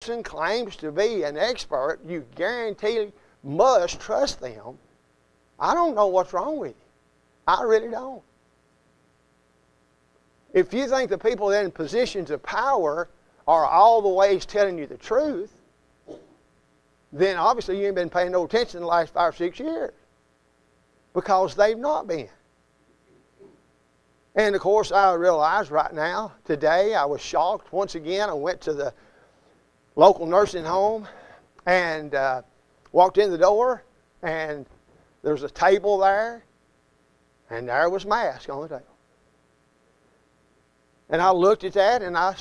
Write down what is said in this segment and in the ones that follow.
person claims to be an expert, you guarantee must trust them. I don't know what's wrong with you. I really don't. If you think the people in positions of power are all the ways telling you the truth, then obviously you ain't been paying no attention in the last 5 or 6 years. Because they've not been. And of course I realize right now, today I was shocked. Once again, I went to the local nursing home and walked in the door, and there's a table there, and there was masks on the table. And I looked at that and I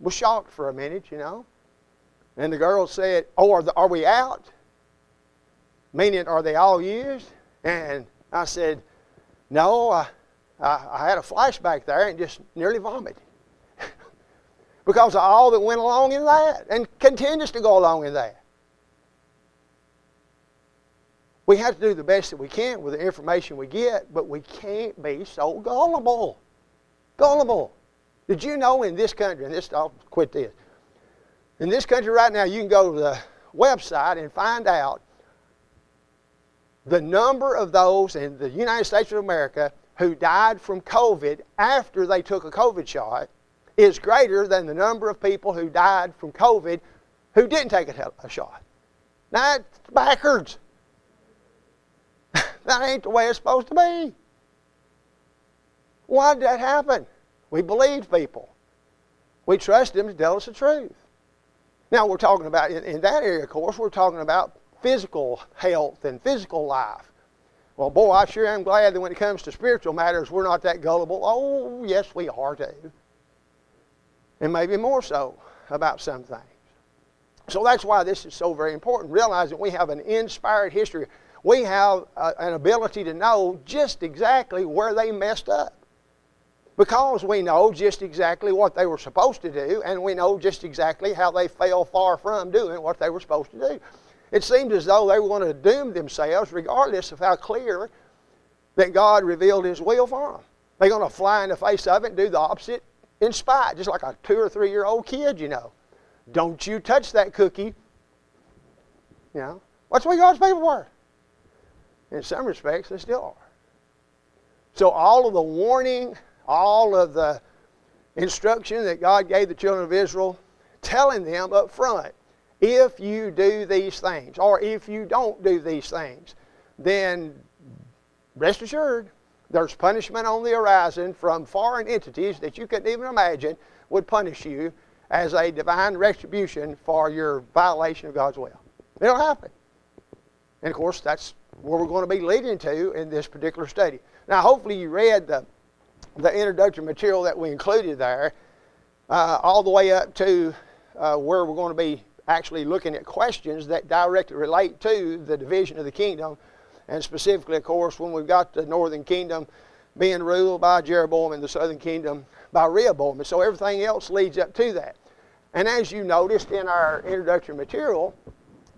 was shocked for a minute, you know. And the girl said, "Oh, are we out?" Meaning, are they all used? And I said, "No, I had a flashback there and just nearly vomited." Because of all that went along in that and continues to go along in that. We have to do the best that we can with the information we get, but we can't be so gullible. Gullible. Did you know in this country, and I'll quit this. In this country right now, you can go to the website and find out the number of those in the United States of America who died from COVID after they took a COVID shot is greater than the number of people who died from COVID who didn't take a shot. Now, that's backwards. That ain't the way it's supposed to be. Why did that happen? We believed people. We trusted them to tell us the truth. Now, we're talking about, in that area, of course, we're talking about physical health and physical life. Well, boy, I sure am glad that when it comes to spiritual matters, we're not that gullible. Oh, yes, we are too. And maybe more so about some things. So that's why this is so very important. Realize that we have an inspired history. We have an ability to know just exactly where they messed up. Because we know just exactly what they were supposed to do, and we know just exactly how they fell far from doing what they were supposed to do. It seemed as though they were going to doom themselves regardless of how clear that God revealed His will for them. They're going to fly in the face of it and do the opposite in spite, just like a 2 or 3 year old kid, you know. Don't you touch that cookie. You know, that's what God's people were. In some respects, they still are. So all of the warning, all of the instruction that God gave the children of Israel, telling them up front, if you do these things, or if you don't do these things, then rest assured, there's punishment on the horizon from foreign entities that you couldn't even imagine would punish you as a divine retribution for your violation of God's will. It'll happen. And of course, that's where we're going to be leading to in this particular study. Now, hopefully you read the introductory material that we included there, all the way up to where we're going to be actually looking at questions that directly relate to the division of the kingdom, and specifically, of course, when we've got the northern kingdom being ruled by Jeroboam and the southern kingdom by Rehoboam. And so everything else leads up to that. And as you noticed in our introductory material,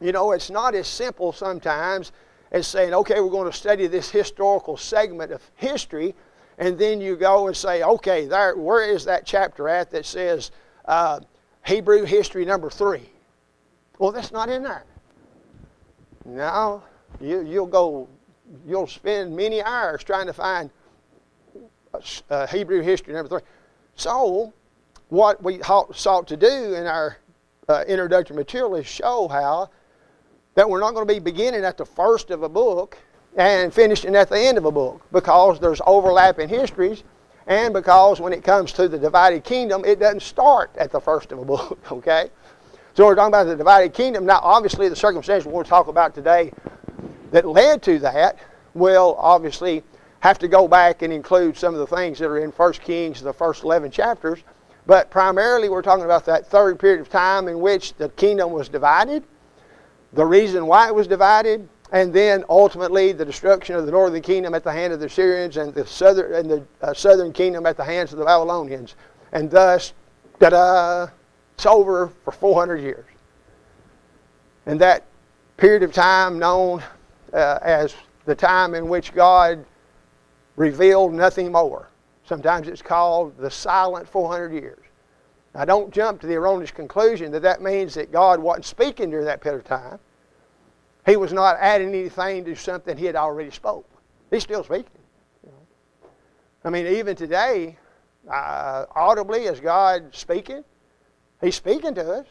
you know, it's not as simple sometimes as saying, okay, we're going to study this historical segment of history, and then you go and say, okay, where is that chapter at that says Hebrew history number 3? Well, that's not in there. No, you'll spend many hours trying to find Hebrew history number 3. So, what we sought to do in our introductory material is show how that we're not going to be beginning at the first of a book and finishing at the end of a book, because there's overlapping histories, and because when it comes to the divided kingdom, it doesn't start at the first of a book, okay? So we're talking about the divided kingdom. Now, obviously, the circumstances we're going to talk about today that led to that will obviously have to go back and include some of the things that are in 1 Kings, the first 11 chapters. But primarily, we're talking about that third period of time in which the kingdom was divided, the reason why it was divided, and then ultimately the destruction of the northern kingdom at the hand of the Syrians and the southern kingdom at the hands of the Babylonians. And thus, ta-da, it's over for 400 years. And that period of time known as the time in which God revealed nothing more. Sometimes it's called the silent 400 years. Now, don't jump to the erroneous conclusion that that means that God wasn't speaking during that period of time. He was not adding anything to something he had already spoke. He's still speaking. I mean, even today, audibly, is God speaking? He's speaking to us,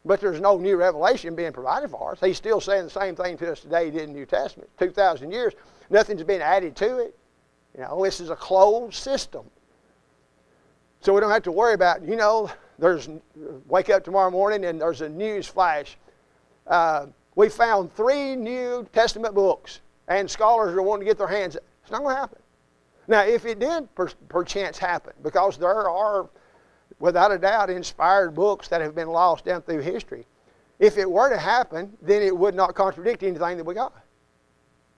but there's no new revelation being provided for us. He's still saying the same thing to us today he did in the New Testament. 2,000 years, nothing's been added to it. This is a closed system. So we don't have to worry about, wake up tomorrow morning and there's a news flash. We found 3 New Testament books, and scholars are wanting to get their hands. It's not going to happen. Now, if it did perchance happen, because there are, without a doubt, inspired books that have been lost down through history, if it were to happen, then it would not contradict anything that we got,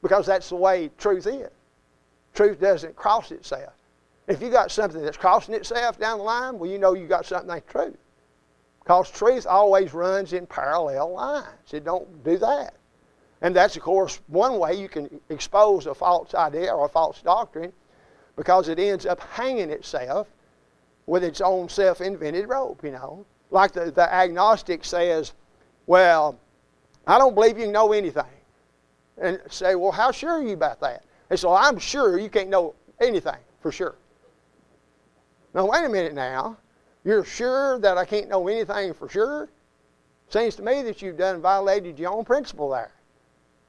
because that's the way truth is. Truth doesn't cross itself. If you got something that's crossing itself down the line, well, you got something that's true. Because truth always runs in parallel lines. It don't do that. And that's, of course, one way you can expose a false idea or a false doctrine, because it ends up hanging itself with its own self-invented rope, Like the agnostic says, well, I don't believe you can know anything. And say, well, how sure are you about that? And so I'm sure you can't know anything for sure. Now, wait a minute now. You're sure that I can't know anything for sure? Seems to me that you've violated your own principle there.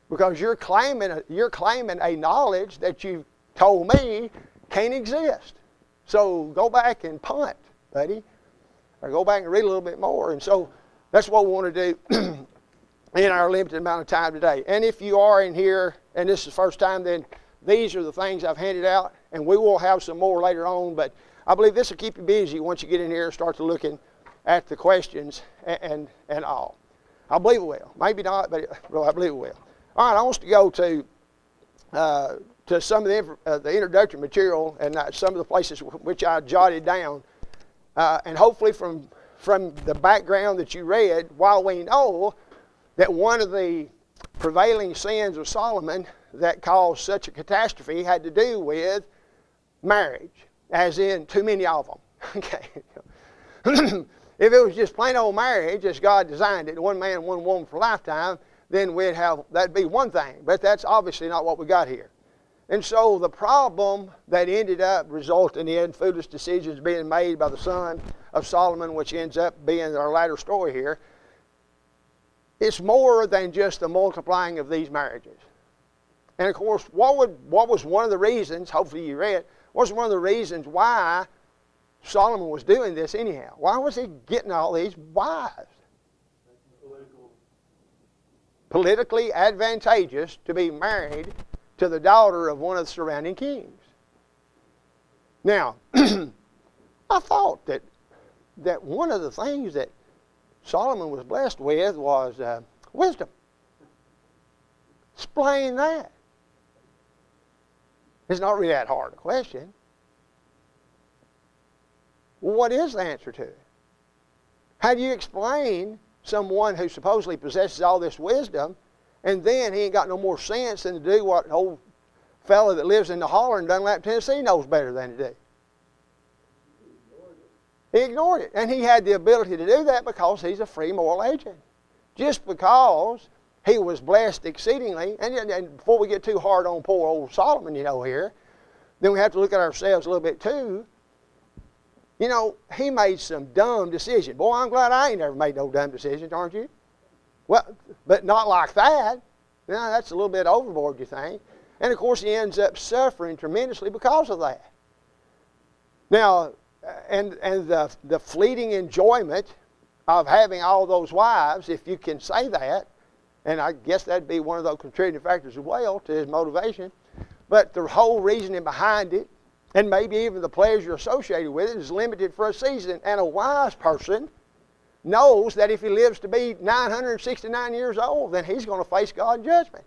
Because you're claiming a knowledge that you've told me can't exist. So go back and punt, buddy. Or go back and read a little bit more. And so that's what we want to do in our limited amount of time today. And if you are in here, and this is the first time, then these are the things I've handed out. And we will have some more later on, but I believe this will keep you busy once you get in here and start to looking at the questions and all. I believe it will. Maybe not, but I believe it will. All right, I want to go to some of the introductory material and some of the places which I jotted down. And hopefully from the background that you read, while we know that one of the prevailing sins of Solomon that caused such a catastrophe had to do with marriage. As in, too many of them. Okay. If it was just plain old marriage, as God designed it, one man, one woman for a lifetime, then that'd be one thing. But that's obviously not what we got here. And so the problem that ended up resulting in foolish decisions being made by the son of Solomon, which ends up being our latter story here, it's more than just the multiplying of these marriages. And of course, what was one of the reasons, hopefully you read, was one of the reasons why Solomon was doing this anyhow? Why was he getting all these wives? Politically advantageous to be married to the daughter of one of the surrounding kings. Now, I thought that one of the things that Solomon was blessed with was wisdom. Explain that. It's not really that hard a question. Well, what is the answer to it? How do you explain someone who supposedly possesses all this wisdom, and then he ain't got no more sense than to do what an old fella that lives in the holler in Dunlap, Tennessee knows better than to do? He ignored it. And he had the ability to do that because he's a free moral agent. Just because he was blessed exceedingly, and before we get too hard on poor old Solomon, here, then we have to look at ourselves a little bit too. He made some dumb decisions. Boy, I'm glad I ain't never made no dumb decisions, aren't you? Well, but not like that. That's a little bit overboard, you think? And of course, he ends up suffering tremendously because of that. Now, and the fleeting enjoyment of having all those wives, if you can say that, and I guess that'd be one of those contributing factors as well to his motivation. But the whole reasoning behind it, and maybe even the pleasure associated with it, is limited for a season. And a wise person knows that if he lives to be 969 years old, then he's going to face God's judgment.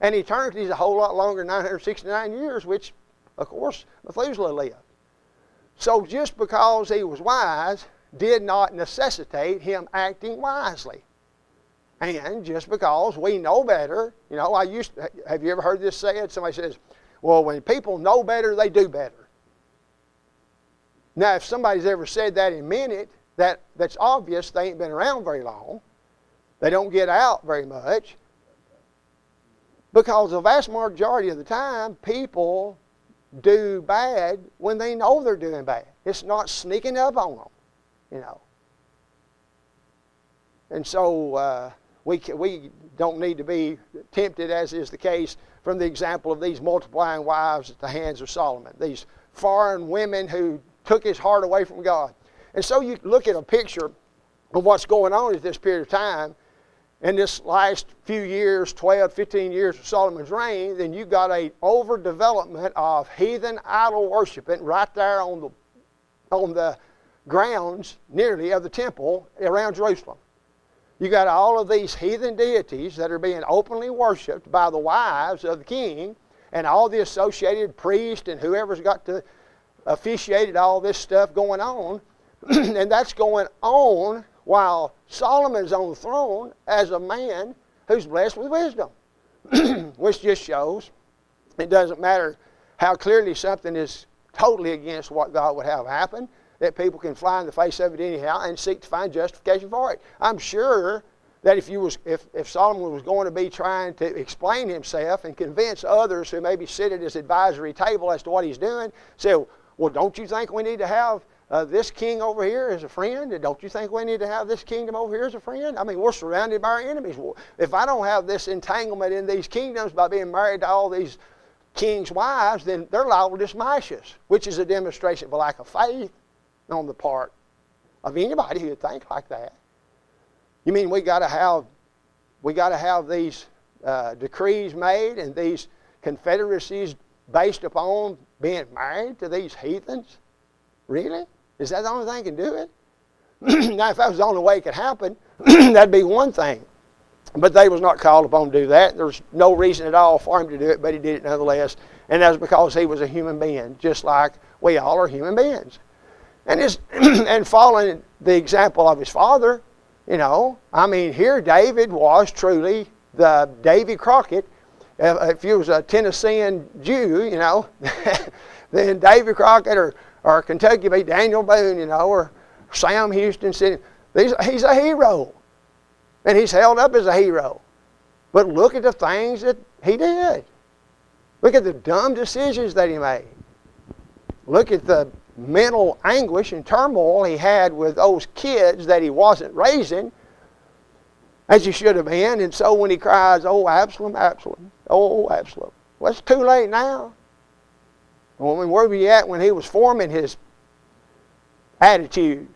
And eternity is a whole lot longer than 969 years, which, of course, Methuselah lived. So just because he was wise did not necessitate him acting wisely. And just because we know better, have you ever heard this said? Somebody says, well, when people know better, they do better. Now, if somebody's ever said that and meant it, that's obvious they ain't been around very long. They don't get out very much. Because the vast majority of the time, people do bad when they know they're doing bad. It's not sneaking up on them, you know. And so we don't need to be tempted, as is the case from the example of these multiplying wives at the hands of Solomon, these foreign women who took his heart away from God. And so you look at a picture of what's going on at this period of time, in this last few years, 12, 15 years of Solomon's reign, then you've got an overdevelopment of heathen idol worshiping right there on the grounds nearly of the temple around Jerusalem. You got all of these heathen deities that are being openly worshipped by the wives of the king and all the associated priests and whoever's got to officiate all this stuff going on. And that's going on while Solomon's on the throne as a man who's blessed with wisdom. Which just shows it doesn't matter how clearly something is totally against what God would have happen, that people can fly in the face of it anyhow and seek to find justification for it. I'm sure that if Solomon was going to be trying to explain himself and convince others who maybe sit at his advisory table as to what he's doing, say, well, don't you think we need to have this king over here as a friend? And don't you think we need to have this kingdom over here as a friend? I mean, we're surrounded by our enemies. Well, if I don't have this entanglement in these kingdoms by being married to all these kings' wives, then they're liable to smash us, which is a demonstration of a lack of faith on the part of anybody who would think like that. You mean we got to have these decrees made and these confederacies based upon being married to these heathens? Really? Is that the only thing that can do it? Now, if that was the only way it could happen, that'd be one thing. But they was not called upon to do that. There's no reason at all for him to do it, but he did it nonetheless. And that was because he was a human being, just like we all are human beings. And following the example of his father, you know, I mean, here David was truly the Davy Crockett. If he was a Tennessean Jew, you know, then Davy Crockett or Kentucky be Daniel Boone, you know, or Sam Houston. He's a hero. And he's held up as a hero. But look at the things that he did. Look at the dumb decisions that he made. Look at the mental anguish and turmoil he had with those kids that he wasn't raising as he should have been. And so when he cries, oh, Absalom, Absalom, oh, Absalom. Well, it's too late now. Well, I mean, where were you at when he was forming his attitude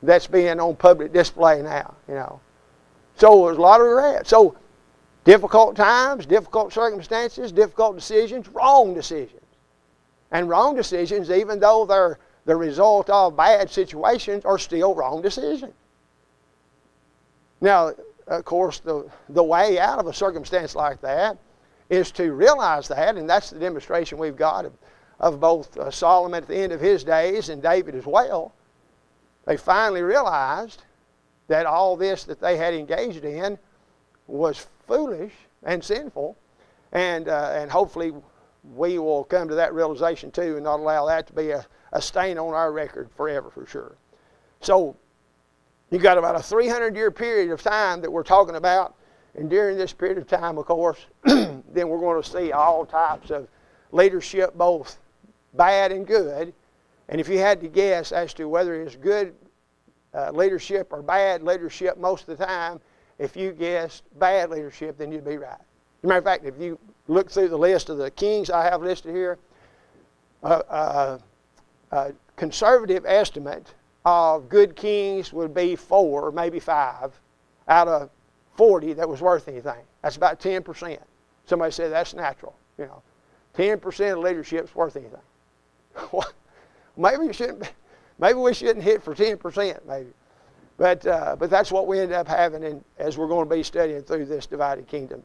that's being on public display now, you know? So there's a lot of regret. So difficult times, difficult circumstances, difficult decisions, wrong decisions. And wrong decisions, even though they're the result of bad situations, are still wrong decisions. Now, of course, the way out of a circumstance like that is to realize that, and that's the demonstration we've got of both Solomon at the end of his days and David as well. They finally realized that all this that they had engaged in was foolish and sinful, and hopefully we will come to that realization too and not allow that to be a stain on our record forever, for sure. So you got about a 300-year period of time that we're talking about, and during this period of time, of course, then we're going to see all types of leadership, both bad and good. And if you had to guess as to whether it's good leadership or bad leadership most of the time, if you guessed bad leadership, then you'd be right. As a matter of fact, if you look through the list of the kings I have listed here, a conservative estimate of good kings would be 4, maybe 5 out of 40 that was worth anything. That's about 10%. Somebody said that's natural. You know, 10% of leadership's worth anything. Maybe we shouldn't hit for 10%, maybe. But that's what we end up having as we're going to be studying through this divided kingdom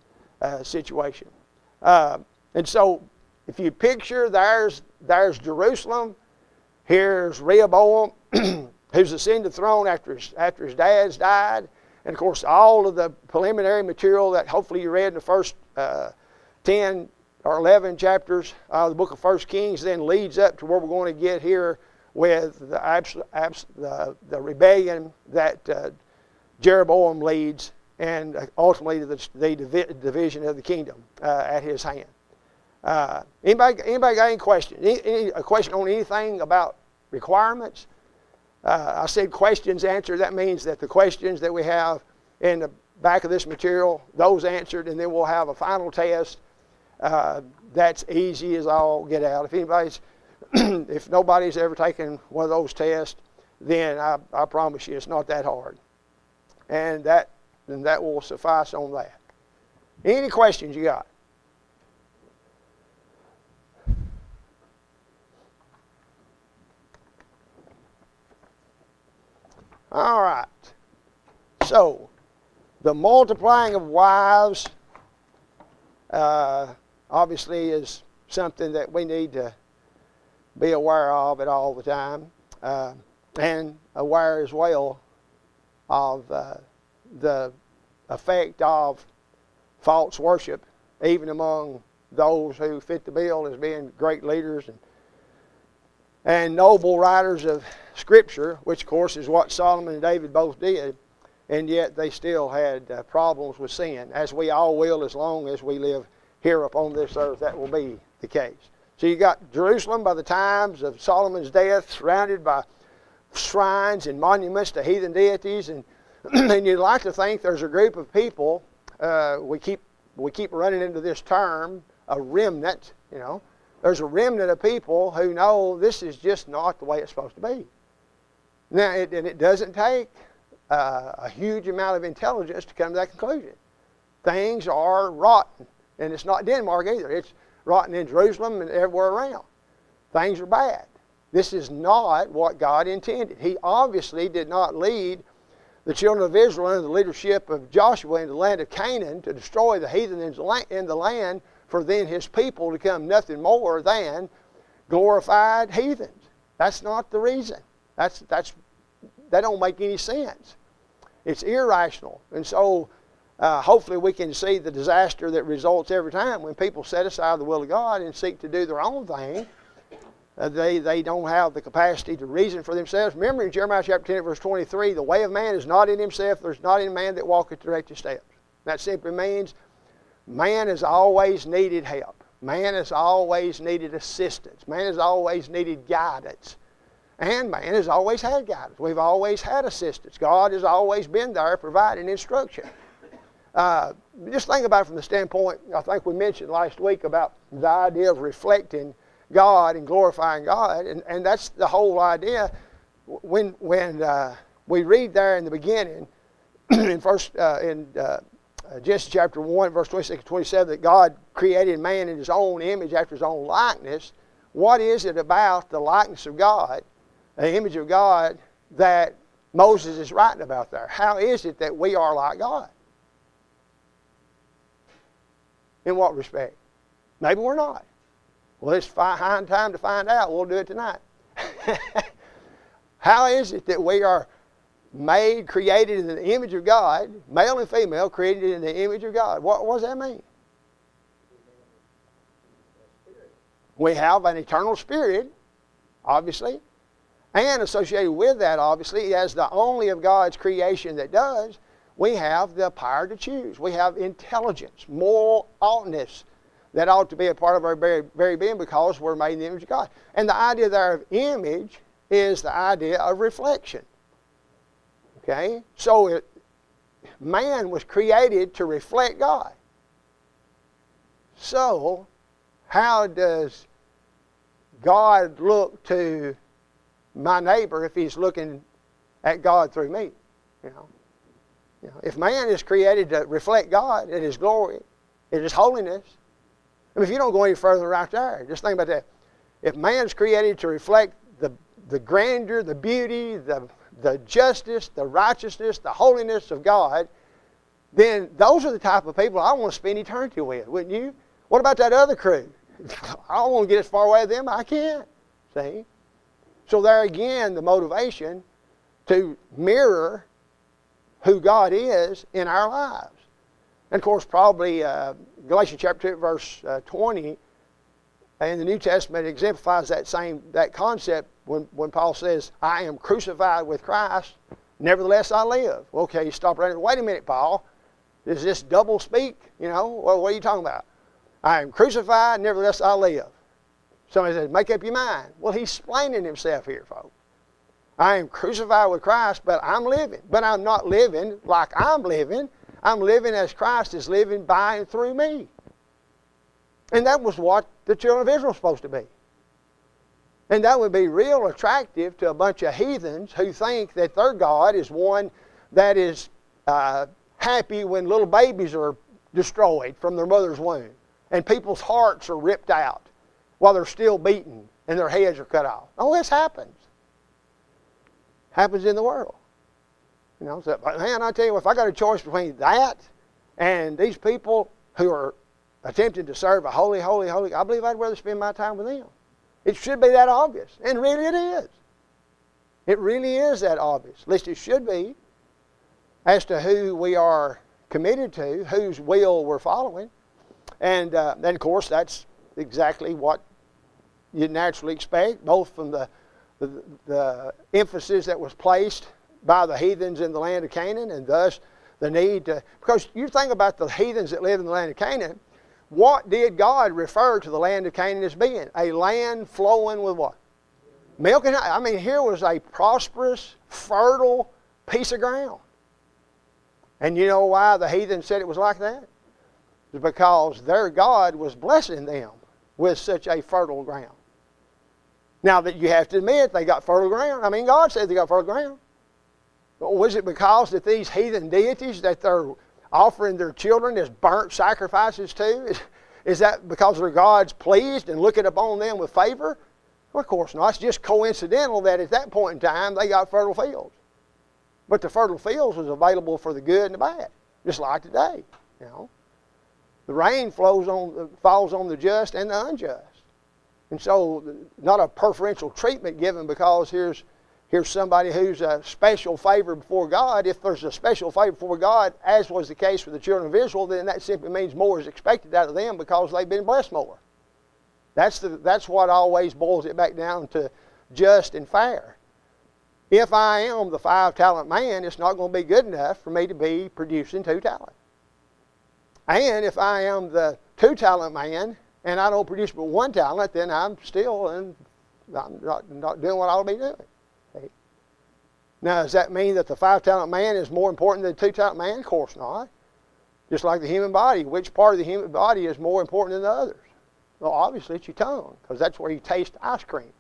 situation. And so if you picture, there's Jerusalem, here's Rehoboam, who's ascended the throne after his dad's died. And of course, all of the preliminary material that hopefully you read in the first 10 or 11 chapters of the book of 1 Kings then leads up to where we're going to get here with the rebellion that Jeroboam leads, and ultimately the division of the kingdom at his hand. Anybody got any question? A question on anything about requirements? I said questions answered. That means that the questions that we have in the back of this material, those answered, and then we'll have a final test that's easy as all get out. If nobody's ever taken one of those tests, then I promise you it's not that hard. And that will suffice on that. Any questions you got? All right. So, the multiplying of wives obviously is something that we need to be aware of it all the time, and aware as well of the effect of false worship, even among those who fit the bill as being great leaders and noble writers of Scripture, which of course is what Solomon and David both did, and yet they still had problems with sin, as we all will as long as we live here upon this earth. That will be the case. So you got Jerusalem by the times of Solomon's death, surrounded by shrines and monuments to heathen deities, and and you'd like to think there's a group of people. We keep running into this term, a remnant. You know, there's a remnant of people who know this is just not the way it's supposed to be. Now, it doesn't take a huge amount of intelligence to come to that conclusion. Things are rotten, and it's not Denmark either. It's rotten in Jerusalem and everywhere around. Things are bad. This is not what God intended. He obviously did not lead the children of Israel under the leadership of Joshua in the land of Canaan to destroy the heathen in the land, for then his people to become nothing more than glorified heathens. That's not the reason. That don't make any sense. It's irrational. And so hopefully we can see the disaster that results every time when people set aside the will of God and seek to do their own thing. They don't have the capacity to reason for themselves. Remember in Jeremiah chapter 10 verse 23, the way of man is not in himself, there's not in man that walketh direct his steps. That simply means man has always needed help. Man has always needed assistance. Man has always needed guidance. And man has always had guidance. We've always had assistance. God has always been there providing instruction. Just think about it from the standpoint, I think we mentioned last week about the idea of reflecting God and glorifying God, and that's the whole idea. When we read there in the beginning, in Genesis chapter 1, verse 26 and 27, that God created man in His own image after His own likeness. What is it about the likeness of God, the image of God, that Moses is writing about there? How is it that we are like God? In what respect? Maybe we're not. Well, it's high time to find out. We'll do it tonight. How is it that we are made, created in the image of God, male and female, created in the image of God? What does that mean? We have an eternal spirit, obviously, and associated with that, obviously, as the only of God's creation that does, we have the power to choose. We have intelligence, moral oughtness, that ought to be a part of our very being because we're made in the image of God. And the idea there of image is the idea of reflection. Okay? So man was created to reflect God. So how does God look to my neighbor if he's looking at God through me? You know, if man is created to reflect God in His glory, in His holiness, I mean, if you don't go any further right there, just think about that. If man's created to reflect the grandeur, the beauty, the justice, the righteousness, the holiness of God, then those are the type of people I want to spend eternity with, wouldn't you? What about that other crew? I don't want to get as far away as them. I can't. See? So there again, the motivation to mirror who God is in our lives. And of course, probably Galatians chapter 2, verse 20 in the New Testament exemplifies that concept when Paul says, I am crucified with Christ, nevertheless I live. Well, okay, you stop right there. Wait a minute, Paul. Is this double speak? You know, well, what are you talking about? I am crucified, nevertheless I live. Somebody says, make up your mind. Well, he's explaining himself here, folks. I am crucified with Christ, but I'm living. But I'm not living like I'm living. I'm living as Christ is living by and through me. And that was what the children of Israel were supposed to be. And that would be real attractive to a bunch of heathens who think that their God is one that is happy when little babies are destroyed from their mother's womb and people's hearts are ripped out while they're still beaten and their heads are cut off. Oh, this happens. Happens in the world. You know, so, man, I tell you, if I got a choice between that and these people who are attempting to serve a holy, holy, holy, I believe I'd rather spend my time with them. It should be that obvious, and really it is. It really is that obvious. At least it should be, as to who we are committed to, whose will we're following. And then, of course, that's exactly what you'd naturally expect, both from the emphasis that was placed by the heathens in the land of Canaan, and thus the need to, because you think about the heathens that lived in the land of Canaan, what did God refer to the land of Canaan as being? A land flowing with what? Milk and honey. I mean, here was a prosperous, fertile piece of ground. And you know why the heathen said it was like that? It's because their God was blessing them with such a fertile ground. Now that you have to admit they got fertile ground. I mean, God said they got fertile ground. But was it because that these heathen deities that they're offering their children as burnt sacrifices to? Is that because their God's pleased and looking upon them with favor? Well, of course not. It's just coincidental that at that point in time they got fertile fields. But the fertile fields was available for the good and the bad, just like today. You know, the rain falls on the just and the unjust, and so not a preferential treatment given because here's somebody who's a special favor before God. If there's a special favor before God, as was the case with the children of Israel, then that simply means more is expected out of them because they've been blessed more. That's what always boils it back down to just and fair. If I am the 5-talent man, it's not going to be good enough for me to be producing 2 talents. And if I am the 2-talent man and I don't produce but 1 talent, then I'm not doing what I ought to be doing. Now, does that mean that the 5-talent man is more important than the 2-talent man? Of course not. Just like the human body. Which part of the human body is more important than the others? Well, obviously it's your tongue, because that's where you taste ice cream.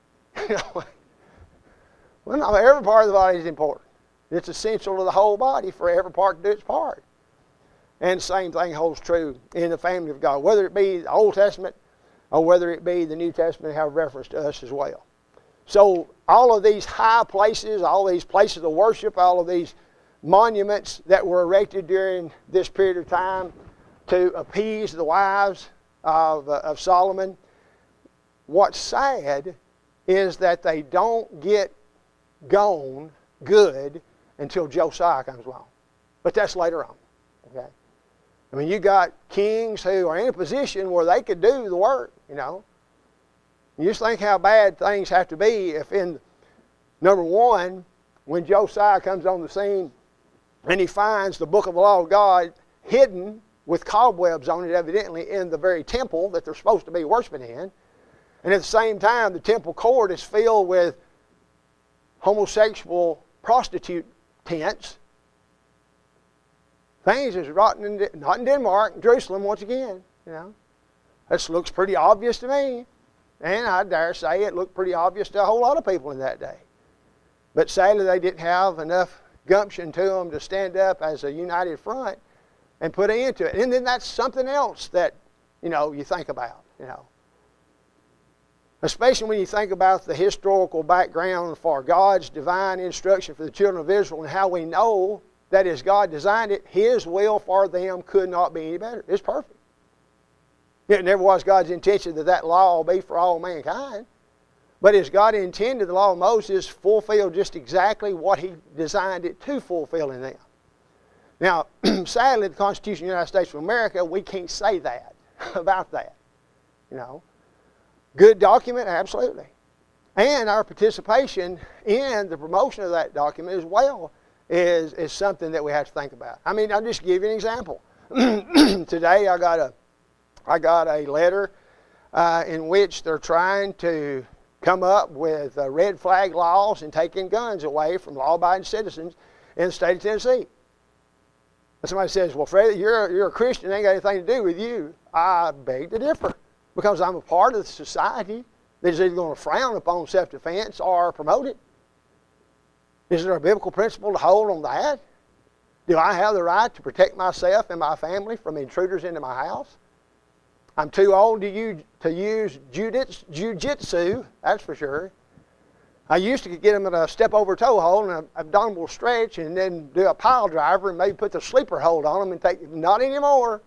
Well, no, every part of the body is important. It's essential to the whole body for every part to do its part. And the same thing holds true in the family of God, whether it be the Old Testament or whether it be the New Testament, have reference to us as well. So all of these high places, all these places of worship, all of these monuments that were erected during this period of time to appease the wives of Solomon, what's sad is that they don't get gone good until Josiah comes along. But that's later on. Okay? I mean, you got kings who are in a position where they could do the work, you know. You just think how bad things have to be if in, number one, when Josiah comes on the scene and he finds the book of the law of God hidden with cobwebs on it, evidently, in the very temple that they're supposed to be worshiping in. And at the same time, the temple court is filled with homosexual prostitute tents. Things is rotten, not in Denmark, in Jerusalem once again, you know. This looks pretty obvious to me. And I dare say it looked pretty obvious to a whole lot of people in that day. But sadly, they didn't have enough gumption to them to stand up as a united front and put an end to it. And then that's something else that, you know, you think about, you know. Especially when you think about the historical background for God's divine instruction for the children of Israel and how we know that as God designed it, His will for them could not be any better. It's perfect. It never was God's intention that that law be for all mankind. But as God intended the law of Moses fulfilled just exactly what He designed it to fulfill in them. Now, sadly, the Constitution of the United States of America, we can't say that about that. You know, good document, absolutely. And our participation in the promotion of that document as well is something that we have to think about. I mean, I'll just give you an example. Today I got a letter in which they're trying to come up with red flag laws and taking guns away from law-abiding citizens in the state of Tennessee. And somebody says, well, Freddie, you're a Christian, it ain't got anything to do with you. I beg to differ, because I'm a part of the society that is either going to frown upon self-defense or promote it. Is there a biblical principle to hold on that? Do I have the right to protect myself and my family from intruders into my house? I'm too old to use jiu-jitsu, that's for sure. I used to get them at a step-over toe hold and an abdominal stretch and then do a pile driver and maybe put the sleeper hold on them and take, not anymore.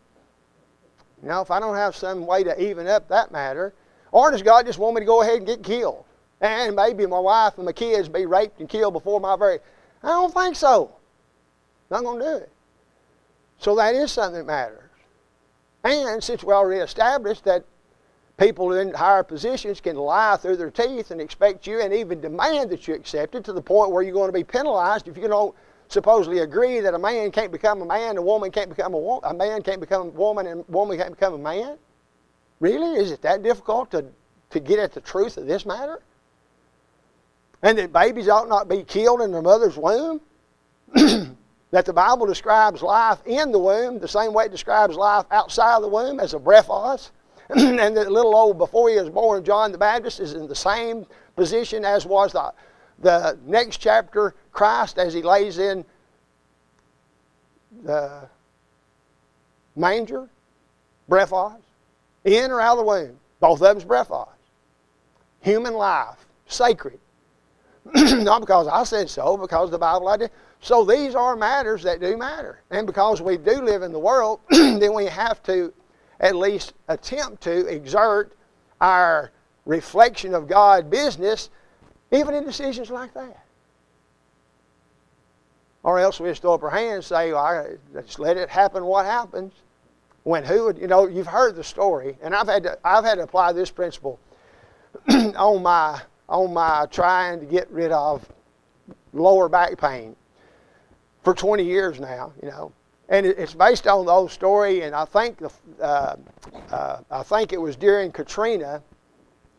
You know, if I don't have some way to even up that matter, or does God just want me to go ahead and get killed? And maybe my wife and my kids be raped and killed before my very... I don't think so. Not going to do it. So that is something that matters. And since we already established that people in higher positions can lie through their teeth and expect you and even demand that you accept it to the point where you're going to be penalized if you don't supposedly agree that a man can't become a man, a woman can't become a woman, a man can't become a woman, and a woman can't become a man? Really? Is it that difficult to get at the truth of this matter? And that babies ought not be killed in their mother's womb? That the Bible describes life in the womb the same way it describes life outside the womb as a brephos? And that little old, before he was born, John the Baptist is in the same position as was the next chapter, Christ, as he lays in the manger, brephos. In or out of the womb. Both of them's brephos. Human life. Sacred. Not because I said so, because the Bible I did. So these are matters that do matter. And because we do live in the world, then we have to at least attempt to exert our reflection of God business even in decisions like that. Or else we just throw up our hands and say, well, just let it happen what happens. When who would, you know, you've heard the story, and I've had to apply this principle on my trying to get rid of lower back pain for 20 years now, you know. And it's based on the old story, and I think it was during Katrina,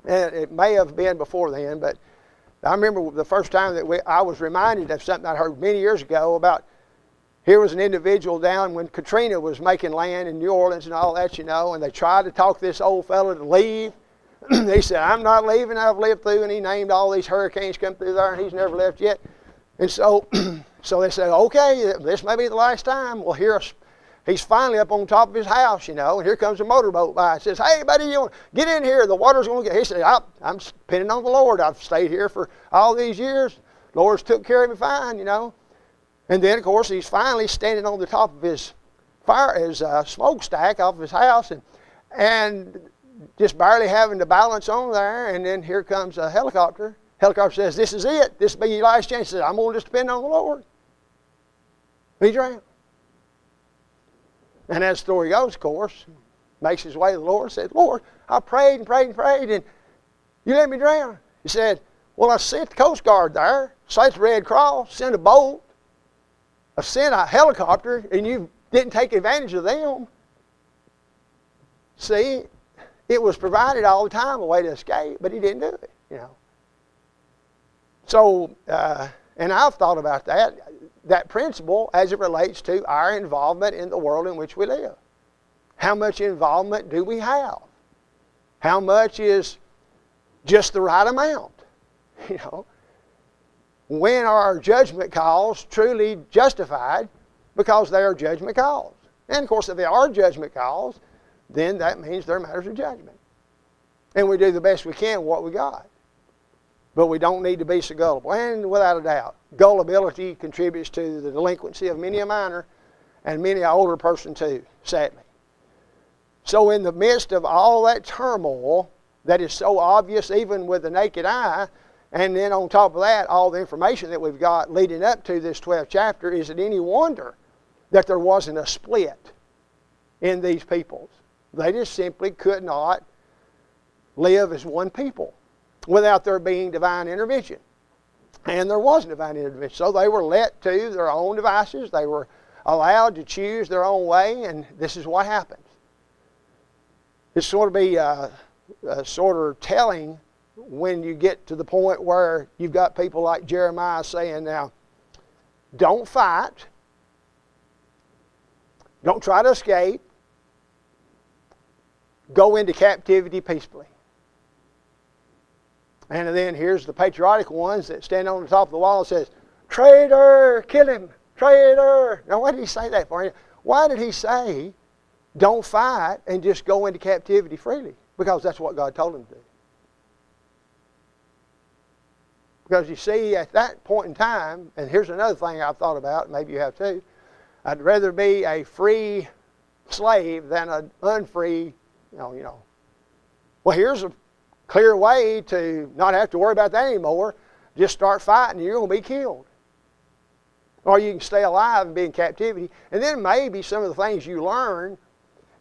and it may have been before then, but I remember the first time that I was reminded of something I heard many years ago about. Here was an individual down when Katrina was making land in New Orleans and all that, you know, and they tried to talk this old fellow to leave. He said, I'm not leaving, I've lived through, and he named all these hurricanes come through there, and he's never left yet. And so they said, okay, this may be the last time. Well, he's finally up on top of his house, you know, and here comes a motorboat by. It says, hey, buddy, you want to get in here, the water's going to get... He said, I'm depending on the Lord. I've stayed here for all these years. The Lord's took care of me fine, you know. And then, of course, he's finally standing on the top of his smokestack off of his house and just barely having to balance on there. And then here comes a helicopter. Helicopter says, this is it. This will be your last chance. He says, I'm going to just depend on the Lord. He drowned. And as the story goes, of course, makes his way to the Lord and said, Lord, I prayed and prayed and prayed, and you let me drown. He said, well, I sent the Coast Guard there, sent the Red Cross, sent a boat, I sent a helicopter, and you didn't take advantage of them. See, it was provided all the time a way to escape, but he didn't do it, you know. So, and I've thought about that principle as it relates to our involvement in the world in which we live. How much involvement do we have? How much is just the right amount? You know, when are our judgment calls truly justified? Because they are judgment calls. And of course, if they are judgment calls, then that means they're matters of judgment. And we do the best we can with what we got. But we don't need to be so gullible. And without a doubt, gullibility contributes to the delinquency of many a minor and many an older person too, sadly. So in the midst of all that turmoil that is so obvious even with the naked eye, and then on top of that, all the information that we've got leading up to this 12th chapter, is it any wonder that there wasn't a split in these peoples? They just simply could not live as one people. without there being divine intervention. And there wasn't divine intervention. So they were let to their own devices. They were allowed to choose their own way, and this is what happens. It's sort of be sort of telling when you get to the point where you've got people like Jeremiah saying, now, don't fight. Don't try to escape. Go into captivity peacefully. And then here's the patriotic ones that stand on the top of the wall and says, traitor, kill him, traitor. Now, why did he say that for? Why did he say, don't fight and just go into captivity freely? Because that's what God told him to do. Because you see, at that point in time, and here's another thing I've thought about, maybe you have too, I'd rather be a free slave than an unfree, you know. Well, here's a clear way to not have to worry about that anymore. Just start fighting and you're going to be killed. Or you can stay alive and be in captivity. And then maybe some of the things you learn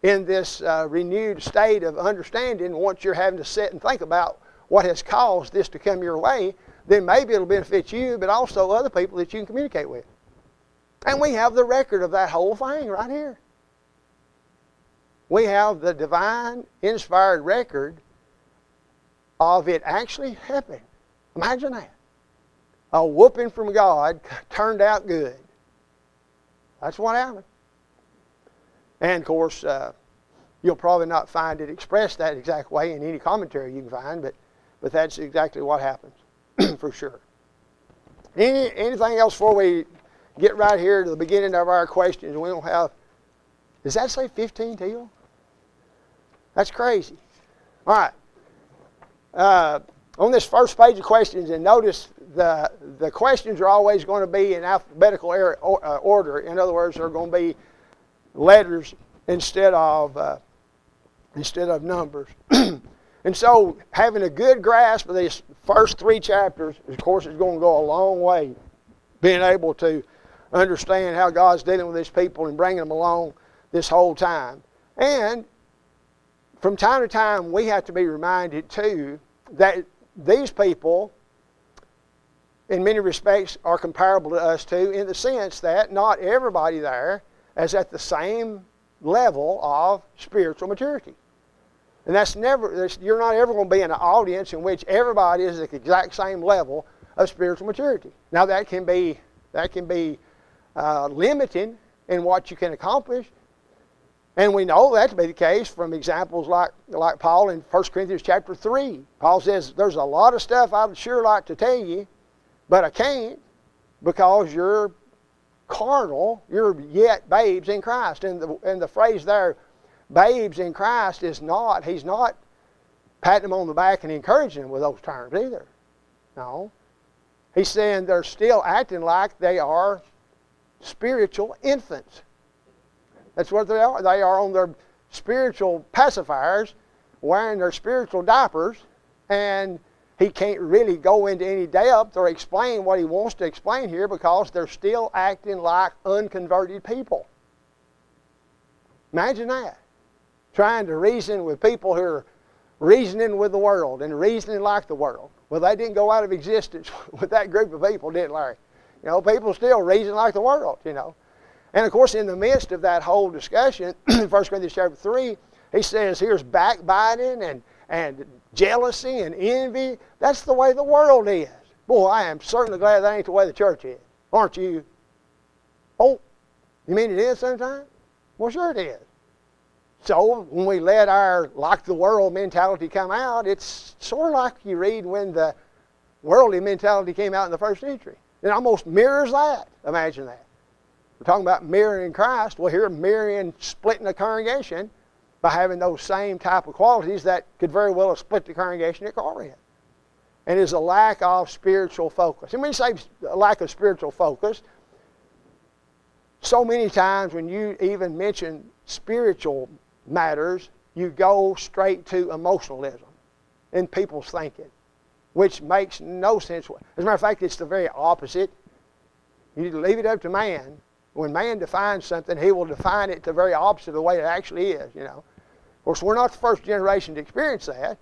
in this renewed state of understanding, once you're having to sit and think about what has caused this to come your way, then maybe it'll benefit you, but also other people that you can communicate with. And we have the record of that whole thing right here. We have the divine, inspired record of it actually happening. Imagine that. A whooping from God turned out good. That's what happened. And of course, you'll probably not find it expressed that exact way in any commentary you can find, but that's exactly what happens. For sure. Anything else before we get right here to the beginning of our questions? We don't have, does that say 15 till? That's crazy. All right. On this first page of questions, and notice the questions are always going to be in alphabetical order. In other words, they're going to be letters instead of numbers. And so having a good grasp of these first 3 chapters, of course, is going to go a long way. Being able to understand how God's dealing with these people and bringing them along this whole time. And from time to time, we have to be reminded, too, that these people, in many respects, are comparable to us, too, in the sense that not everybody there is at the same level of spiritual maturity. And you're not ever going to be in an audience in which everybody is at the exact same level of spiritual maturity. Now that can be limiting in what you can accomplish. And we know that to be the case from examples like Paul in 1 Corinthians chapter 3. Paul says, there's a lot of stuff I'd sure like to tell you, but I can't because you're carnal, you're yet babes in Christ. And the phrase there, babes in Christ, he's not patting them on the back and encouraging them with those terms either. No. He's saying they're still acting like they are spiritual infants. That's what they are. They are on their spiritual pacifiers, wearing their spiritual diapers, and he can't really go into any depth or explain what he wants to explain here because they're still acting like unconverted people. Imagine that. Trying to reason with people who are reasoning with the world and reasoning like the world. Well, they didn't go out of existence with that group of people, did Larry? People still reason like the world, And of course, in the midst of that whole discussion, in 1 Corinthians chapter 3, he says here's backbiting and jealousy and envy. That's the way the world is. Boy, I am certainly glad that ain't the way the church is. Aren't you? Oh, you mean it is sometimes? Well, sure it is. So when we let our like the world mentality come out, it's sort of like you read when the worldly mentality came out in the first century. It almost mirrors that. Imagine that. We're talking about mirroring Christ. Well, here mirroring splitting the congregation by having those same type of qualities that could very well have split the congregation at Corinth. And is a lack of spiritual focus. And when you say a lack of spiritual focus, so many times when you even mention spiritual matters, you go straight to emotionalism in people's thinking, which makes no sense. As a matter of fact, it's the very opposite. You need to leave it up to man. When man defines something, he will define it the very opposite of the way it actually is, Of course, we're not the first generation to experience that.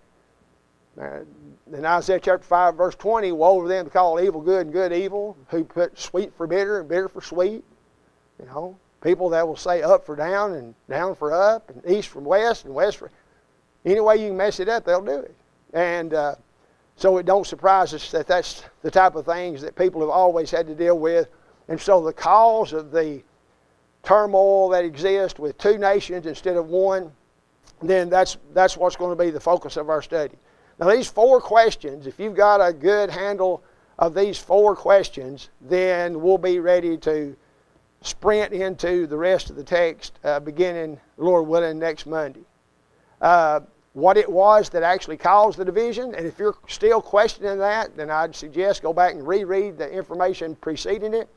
In Isaiah chapter 5, verse 20, woe to them to call evil good and good evil, who put sweet for bitter and bitter for sweet. You know, people that will say up for down and down for up and east from west and west for... Any way you can mess it up, they'll do it. And so it don't surprise us that that's the type of things that people have always had to deal with. And so the cause of the turmoil that exists with two nations instead of one, then that's what's going to be the focus of our study. Now these four questions, if you've got a good handle of these four questions, then we'll be ready to sprint into the rest of the text beginning, Lord willing, next Monday. What it was that actually caused the division, and if you're still questioning that, then I'd suggest go back and reread the information preceding it.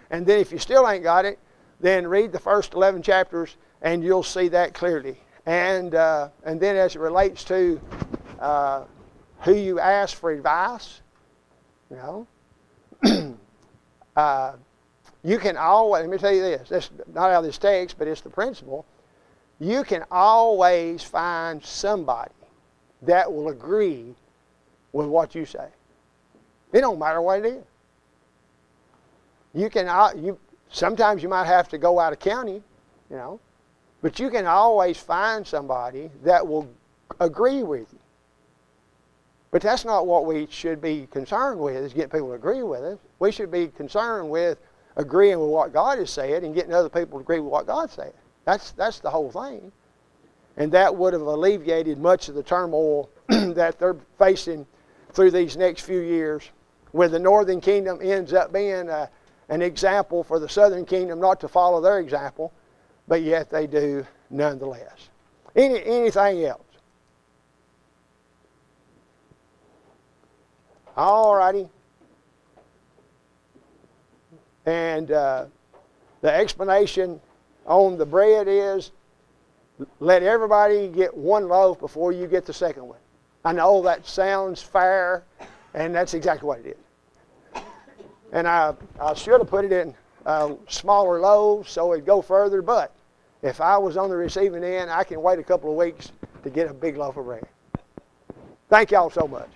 And then if you still ain't got it, then read the first 11 chapters and you'll see that clearly. And then as it relates to who you ask for advice, you know, you can always, let me tell you this, that's not out of this text, but it's the principle. You can always find somebody that will agree with what you say. It don't matter what it is. Sometimes you might have to go out of county, you know, but you can always find somebody that will agree with you. But that's not what we should be concerned with, is getting people to agree with us. We should be concerned with agreeing with what God has said and getting other people to agree with what God said. That's the whole thing. And that would have alleviated much of the turmoil that they're facing through these next few years, where the northern kingdom ends up being an example for the southern kingdom not to follow their example, but yet they do nonetheless. Anything else? All righty. And the explanation on the bread is, let everybody get one loaf before you get the second one. I know that sounds fair, and that's exactly what it is. And I should have put it in smaller loaves so it'd go further, but if I was on the receiving end, I can wait a couple of weeks to get a big loaf of bread. Thank y'all so much.